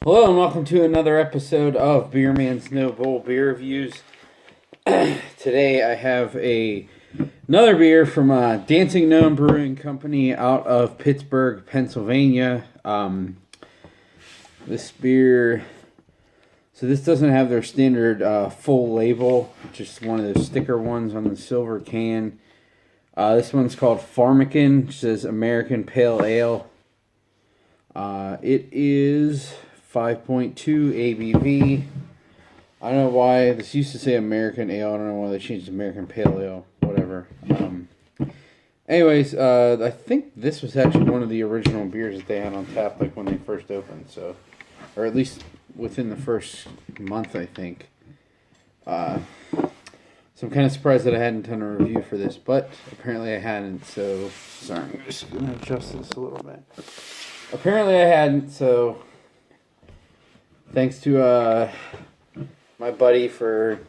Hello and welcome to another episode of Beer Man's No Bull Beer Reviews. Today I have another beer from Dancing Gnome Brewing Company out of Pittsburgh, Pennsylvania. This beer, so this doesn't have their standard full label, just one of those sticker ones on the silver can. This one's called Pharmakon, which says American Pale Ale. It is 5.2 ABV. I don't know why this used to say American Ale. I don't know why they changed to American Pale Ale. Whatever. Anyways, I think this was actually one of the original beers that they had on tap, like when they first opened. So, or at least within the first month, I think. So I'm kind of surprised that I hadn't done a review for this, but apparently I hadn't. So sorry, I'm just gonna adjust this a little bit. Apparently I hadn't. So. Thanks to my buddy for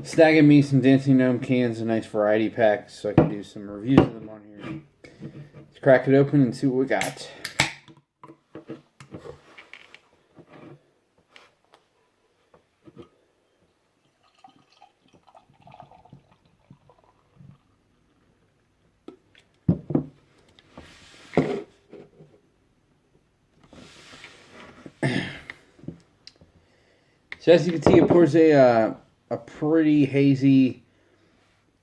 snagging me some Dancing Gnome cans, a nice variety pack, so I can do some reviews of them on here. Let's crack it open and see what we got. So as you can see, it pours a pretty hazy,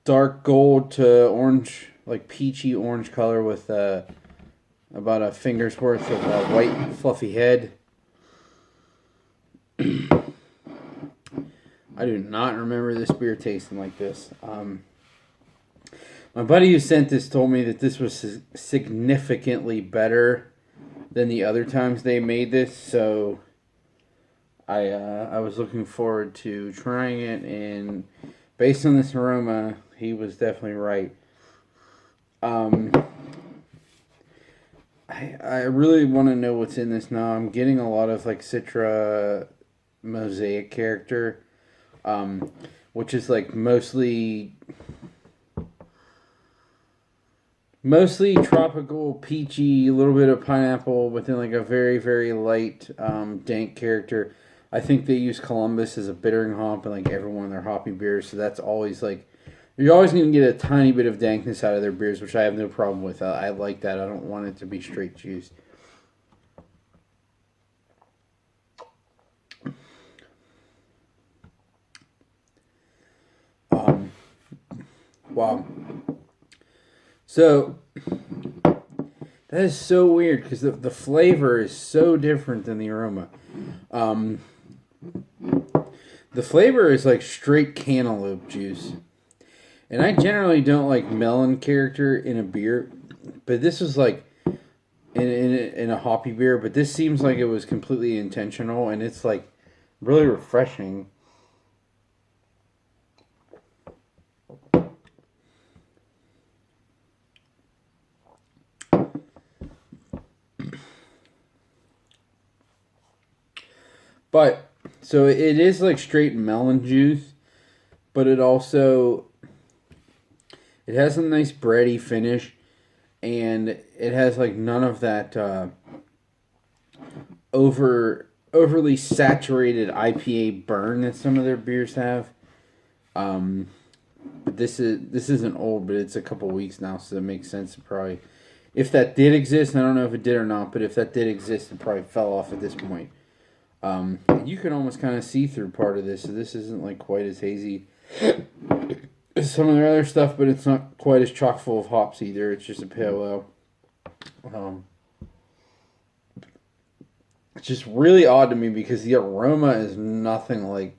dark gold to orange, like peachy orange color with about a finger's worth of white fluffy head. I do not remember this beer tasting like this. My buddy who sent this told me that this was significantly better than the other times they made this, so I was looking forward to trying it, and based on this aroma, he was definitely right. I really want to know what's in this now. I'm getting a lot of like Citra Mosaic character, which is like mostly tropical, peachy, a little bit of pineapple within like a very, very light, dank character. I think they use Columbus as a bittering hop in like every one of their hoppy beers, so that's always like, you're always going to get a tiny bit of dankness out of their beers, which I have no problem with. I like that. I don't want it to be straight juice. Wow. So, that is so weird because the flavor is so different than the aroma. The flavor is like straight cantaloupe juice. And I generally don't like melon character in a beer, but this was like in a hoppy beer, but this seems like it was completely intentional, and it's like really refreshing. But, so it is like straight melon juice, but it also, it has a nice bready finish, and it has like none of that overly saturated IPA burn that some of their beers have. But this isn't old, but it's a couple weeks now, so it makes sense to probably, if that did exist, I don't know if it did or not, but if that did exist, it probably fell off at this point. You can almost kind of see through part of this, so this isn't like quite as hazy as some of their other stuff, but it's not quite as chock full of hops either. It's just a pale ale. It's just really odd to me because the aroma is nothing like.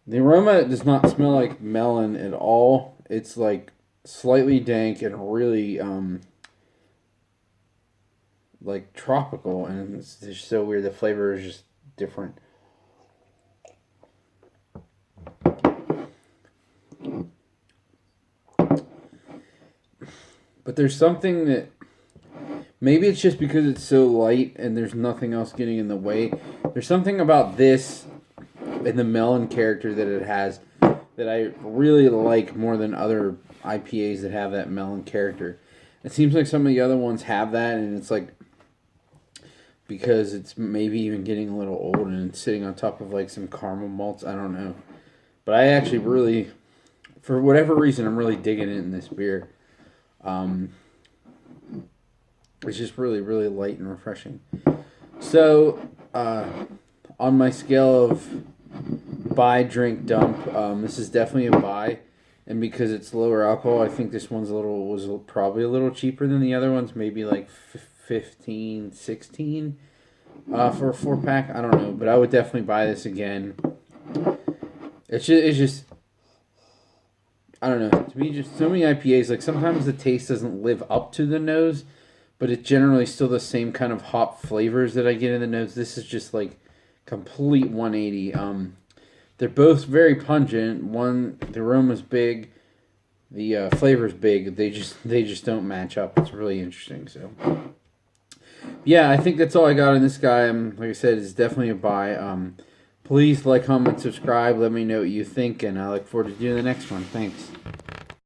The aroma does not smell like melon at all. It's like slightly dank and really like tropical, and it's just so weird. The flavor is just different. But there's something that, maybe it's just because it's so light and there's nothing else getting in the way. There's something about this and the melon character that it has that I really like more than other IPAs that have that melon character. It seems like some of the other ones have that, and it's like because it's maybe even getting a little old and it's sitting on top of like some caramel malts. I don't know. But I actually really, for whatever reason, I'm really digging it in this beer. It's just really, really light and refreshing. So, on my scale of buy, drink, dump, this is definitely a buy. And because it's lower alcohol, I think this one's was probably a little cheaper than the other ones. Maybe like 15, 16 for a 4-pack. I don't know, but I would definitely buy this again. It's just I don't know. To me, just so many IPAs, like sometimes the taste doesn't live up to the nose, but it's generally still the same kind of hop flavors that I get in the nose. This is just like complete 180. They're both very pungent. The aroma's big, the flavor's big. They just don't match up. It's really interesting. So, yeah, I think that's all I got on this guy. Like I said, it's definitely a buy. Please like, comment, subscribe. Let me know what you think, and I look forward to doing the next one. Thanks.